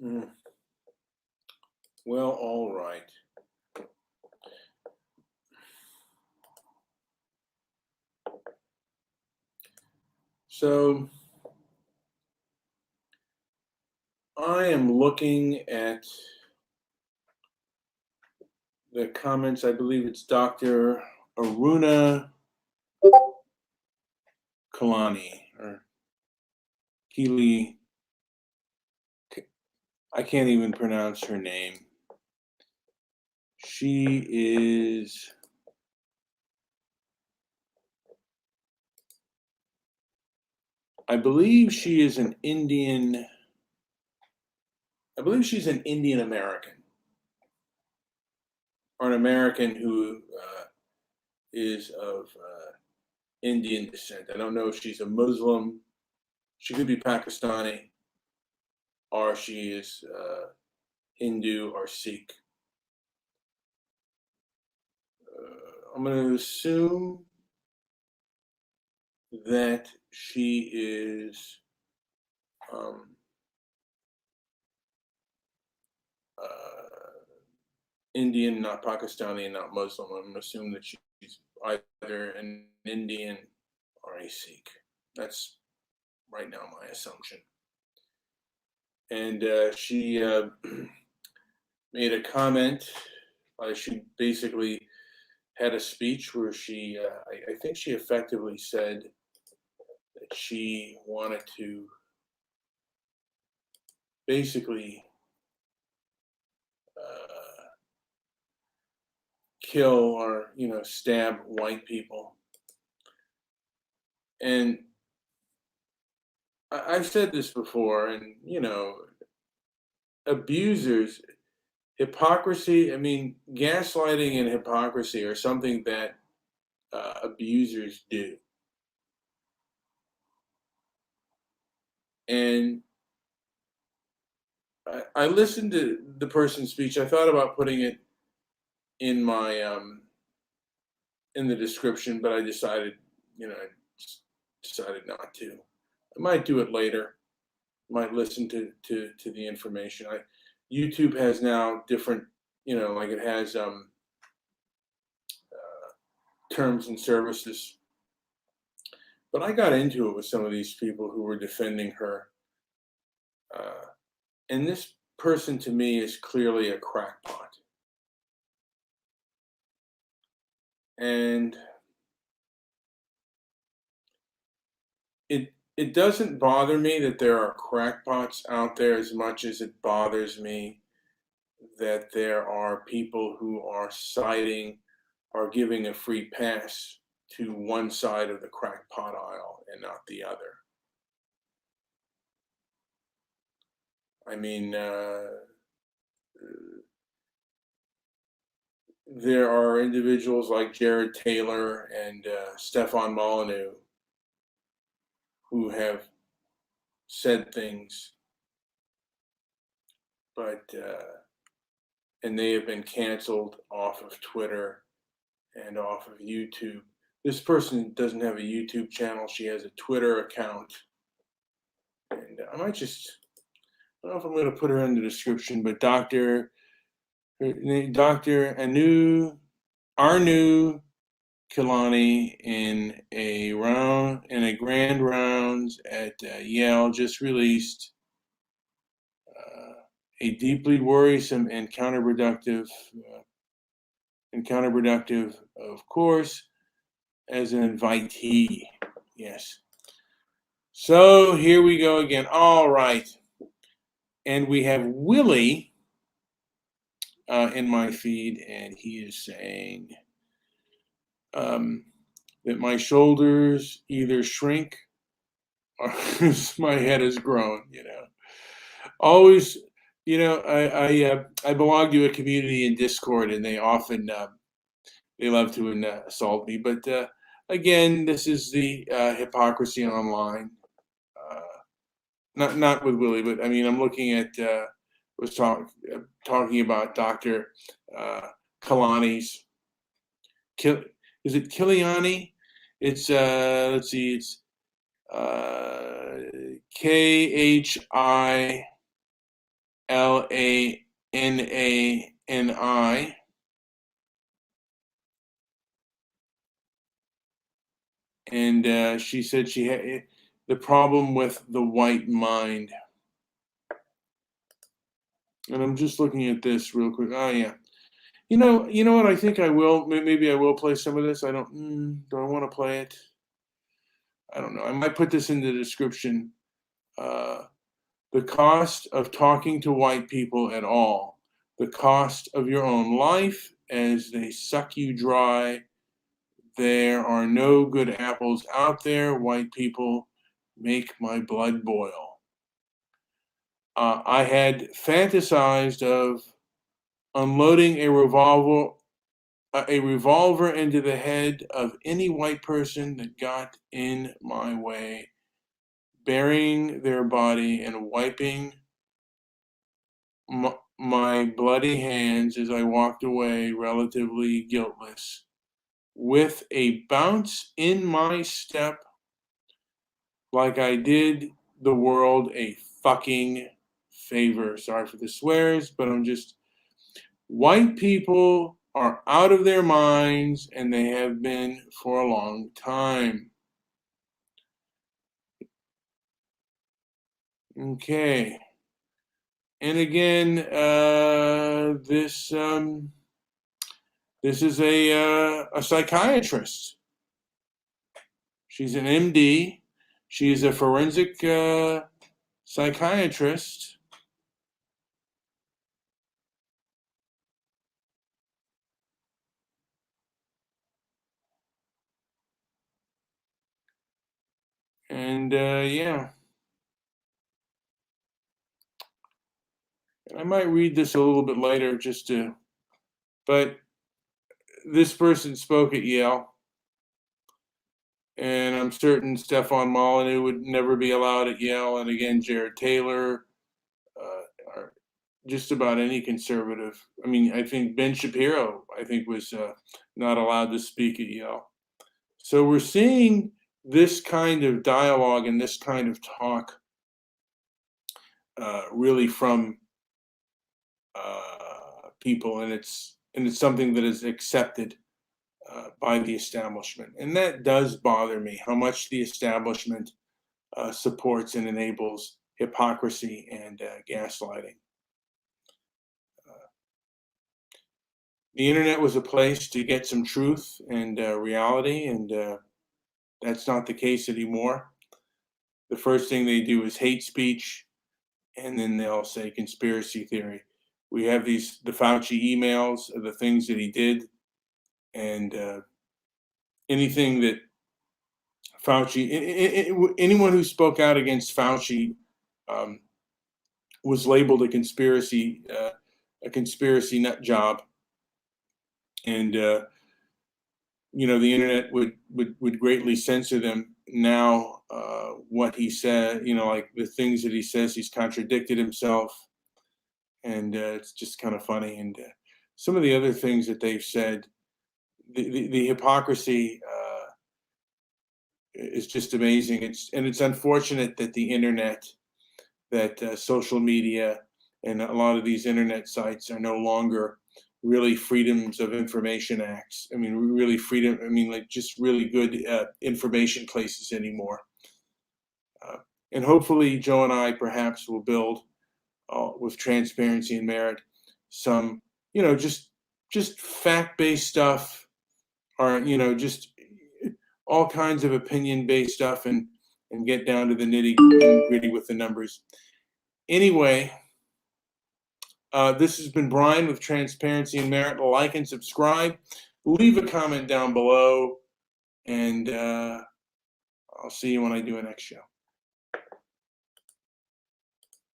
Mm. Well, all right. So I am looking at the comments. I believe it's Dr. Aruna Kalani or Keely. I can't even pronounce her name. She is, I believe she is an Indian, I believe she's an Indian American or an American who is of Indian descent. I don't know if she's a Muslim. She could be Pakistani, or she is Hindu or Sikh. I'm going to assume that she is Indian, not Pakistani, and not Muslim. I'm going to assume that she's either an Indian or a Sikh. That's right now my assumption. And she made a comment. She basically had a speech where she, I think she effectively said that she wanted to basically kill or, stab white people. And I've said this before, and, abusers, hypocrisy, I mean, gaslighting and hypocrisy are something that abusers do. And I listened to the person's speech. I thought about putting it in my in the description, but I decided, I decided not to. I might do it later. Might listen to the information. YouTube has now different, like it has terms and services. But I got into it with some of these people who were defending her, and this person to me is clearly a crackpot. And it doesn't bother me that there are crackpots out there as much as it bothers me that there are people who are siding or giving a free pass to one side of the crackpot aisle and not the other. I mean, there are individuals like Jared Taylor and Stefan Molyneux who have said things, but and they have been canceled off of Twitter and off of YouTube. This person doesn't have a YouTube channel. She has a Twitter account. And I don't know if I'm going to put her in the description, but Dr. Arnu Kilani in a grand rounds at Yale just released a deeply worrisome and counterproductive, of course, as an invitee. Yes. So here we go again. All right. And we have Willie in my feed, and he is saying that my shoulders either shrink or my head has grown, Always, I belong to a community in Discord, and they often they love to assault me. But again, this is the hypocrisy online. Not with Willie, but I mean, I'm looking at talking about Dr. Kalani's. Is it Kiliani? It's let's see, it's KHILIANI. Lanani. And she said she had the problem with the white mind. And I'm just looking at this real quick. Oh yeah. You know what? I think I will. Maybe I will play some of this. I don't. Do I want to play it? I don't know. I might put this in the description. The cost of talking to white people at all. The cost of your own life as they suck you dry. There are no good apples out there. White people make my blood boil. I had fantasized of unloading a revolver into the head of any white person that got in my way, burying their body and wiping my bloody hands as I walked away relatively guiltless, with a bounce in my step like I did the world a fucking favor. Sorry for the swears, but white people are out of their minds, and they have been for a long time. Okay. And again, this is a psychiatrist. She's an MD. She's a forensic psychiatrist. And yeah. I might read this a little bit later but this person spoke at Yale. And I'm certain Stefan Molyneux would never be allowed at Yale. And again, Jared Taylor, or just about any conservative. I mean, I think Ben Shapiro, was not allowed to speak at Yale. So we're seeing this kind of dialogue and this kind of talk really from people, and it's something that is accepted by the establishment. And that does bother me, how much the establishment supports and enables hypocrisy and gaslighting. The internet was a place to get some truth and reality, and that's not the case anymore. The first thing they do is hate speech, and then they'll say conspiracy theory. We have the Fauci emails, the things that he did, and anything that Fauci, anyone who spoke out against Fauci was labeled a conspiracy nut job, and the internet would greatly censor them now. What he said, like the things that he says, he's contradicted himself, and it's just kind of funny. And some of the other things that they've said, the hypocrisy is just amazing. It's unfortunate that the internet, that social media, and a lot of these internet sites are no longer really freedoms of information acts. I mean, really freedom. I mean, like just really good information places anymore. And hopefully, Joe and I perhaps will build with transparency and merit some, just fact-based stuff, or just all kinds of opinion-based stuff, and get down to the nitty-gritty with the numbers. Anyway, this has been Brian with Transparency and Merit. Like and subscribe. Leave a comment down below, and I'll see you when I do a next show.